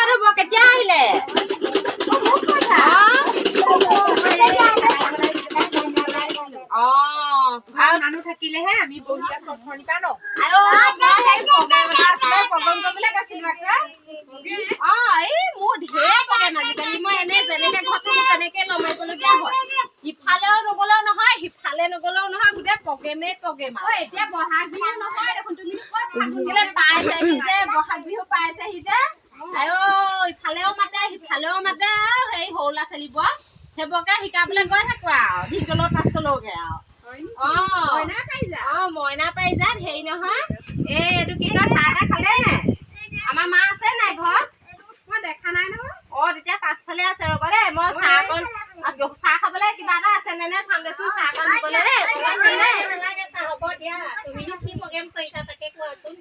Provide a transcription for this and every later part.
ৰ'ব কেতিয়া আহিলে আৰু মানুহ থাকিলেহে আমি বহি আছো ধনিবা ন মোৰ ঢেৰ প্ৰগ্ৰেম আজিকালি মই এনে যেনেকে ঘৰত থাকো তেনেকে লমাৰিবলগীয়া হয় ইফালেও নগলেও নহয় সিফালে নগলেও নহয় গোটেই প্ৰগ্ৰেমেই প্ৰগ্ৰেম এতিয়া বহাগ বিহু নহয় দেখোন তুমি পাইছেহি যে বহাগ বিহু পাইছেহি যে ইফালেও মাতে সিফালেও মাতে আৰু সেই সৰু ল'ৰা ছোৱালীবোৰ সেইবোৰকে শিকাবলৈ গৈ থাকো আৰু ভিতলৰ পাছলৈকে আৰু মইনা পাৰিজাত হেৰি নহয় এইটো কি কয় চাহ তাহ খালে নে আমাৰ মা আছে নাই ঘৰত মই দেখা নাই নহয় তেতিয়া পাছফালে আছে ৰ'ব দেই মই চাহ খাবলৈ কিবা এটা আছে নে চাম দেচোন চাহকণ দিবলৈ দেই হ'ব দিয়া তুমিনো কি প্ৰগ্ৰেম কৰিছা তাকে কোৱাচোন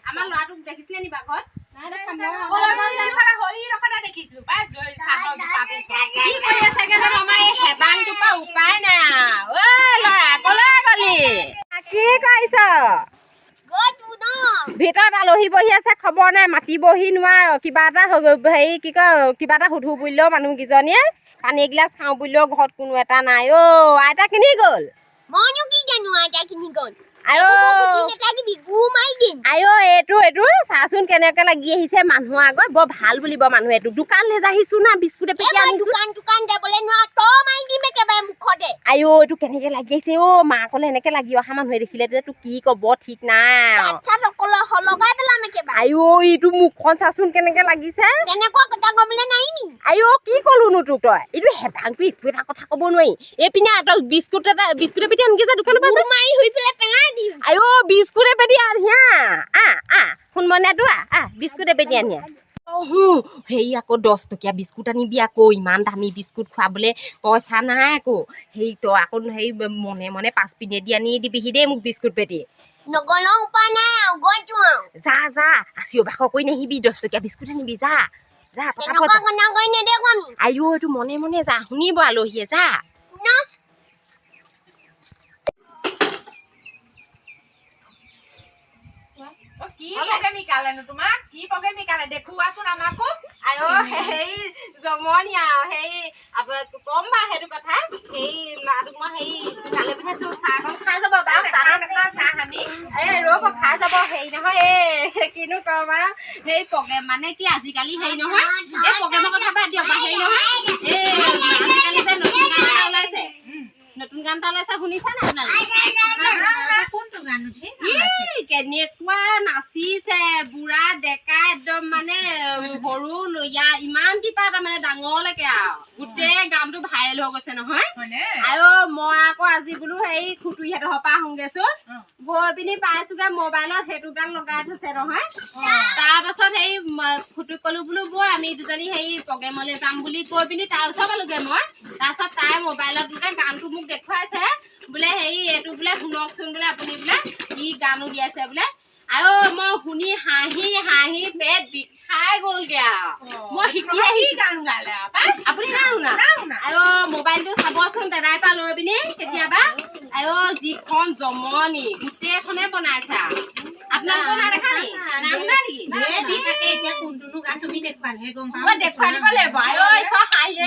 আমাৰ ল'ৰাটোক দেখিছিলে নি ঘৰত ভিতৰত আলহী বহি আছে খবৰ নাই মাতিবহি নোৱাৰ কিবা এটা হেৰি কি কয় কিবা এটা সুধো বুলিলেও মানুহকেইজনীয়ে পানী এগিলাচ খাওঁ বুলিলেও ঘৰত কোনো এটা নাই আইতা কিনি গ'ল মইনো কি জানো আইতা কিনি গ'ল এইটো চাচোন কেনেকে লাগি আহিছে মানুহৰ আগত বৰ ভাল বুলিব মানুহে এইটো দোকান লৈ আহিছো না বিস্কুট দোকান যাবলৈ নোৱাৰ তই মাৰি দিম একেবাৰে মুখতে এইটো কেনেকে লাগি আহিছে মাকলে এনেকে লাগি অহা মানুহে দেখিলে যে তোক কি কব ঠিক নাই এইটো মুখখন চাচোন কেনেকে লাগিছে তেনেকুৱা কথা কবলৈ নাই নি কি কলোনো তোক তই এইটো হেঁপাংটো একো এটা কথা কব নোৱাৰি এইপিনে তই বিস্কুট পেটি আনকি যে দোকানৰ পৰা মাৰি হৈ পেলাই পেলাই দিম বিস্কুট পেটি আনিয়া শুন মইনাটো বিস্কুট পেটি আনিয়া হেৰি আকৌ 10 টকীয়া বিস্কুট আনিবি আকৌ ইমান দামী বিস্কুট খুৱাবলৈ পইচা নাই আকৌ হেৰি তই আকৌ হেৰি মনে মনে 5 পিনেদি আনি দিবিহি দেই মোক বিস্কুট পেটি নগলেও উপায় নাই যা চিঞৰ বাখৰ কৰি নাহিবি 10 টকীয়া বিস্কুট আনিবি যা এইটো মনে মনে যা শুনিব আলহীয়ে যা কি প্ৰগ্ৰেম শিকালেনো তোমাক কি প্ৰগ্ৰেম শিকালে দেখুৱাচোন আমাকো হেৰি জমনীয়া হেৰি কম বা সেইটো কথা সেই ল'ৰাটোক মই হেৰি কালি পঠাইছো চাহকণ খাই যাব বাৰু চাহ আমি ৰ'ব খাই যাব হেৰি নহয় কিনো কম আৰু সেই প্ৰগ্ৰেম মানে কি আজিকালি হেৰি নহয় এই প্ৰগ্ৰেমৰ কথা বাদ দিয়ক হেৰি নহয় আজিকালি যে নতুন গান এটা ওলাইছে শুনিছা নাই কোনটো গান কেনেকুৱা নাচিছে বুঢ়া ডেকা একদম মানে সৰু লয়া ইমান কিবা তাৰমানে ডাঙৰলৈকে আৰু গোটেই গানটো ভাইৰেল হৈ গৈছে নহয় মই আকৌ আজি বোলো হেৰি খুটুৰিহঁতৰ পৰা আহোগেচোন গৈ পিনি পাইছোগে মোবাইলত সেইটো গান লগাই থৈছে নহয় তাৰ পাছত হেৰি খুটুক কলো বোলো বৈ আমি দুজনী হেৰি প্ৰগ্ৰেমলৈ যাম বুলি কৈ পিনি তাৰ ওচৰ পালোগে মই তাৰপাছত তাই মোবাইলত বোলে গানটো মোক দেখুৱাইছে বোলে হেৰি এইটো বোলে শুনকচোন বোলে আপুনি বোলে ই গান উলিয়াইছে বোলে মই শুনি হাঁহি হাঁহি পেট বিষাই গ'লগে আৰু মই শিকি গান গালে আপুনি নাই শুনা মোবাইলটো চাবচোন দাদাই পৰা লৈ পিনি কেতিয়াবা যিখন জমনি গোটেইখনে বনাইছে আপোনালোকৰ নাই দেখা নেকি নাই শুনা নেকি এতিয়া কোনটো গান তুমি দেখুৱালে গম পাওঁ দেখুৱাই দিব লাগিব চব হাঁহিয়ে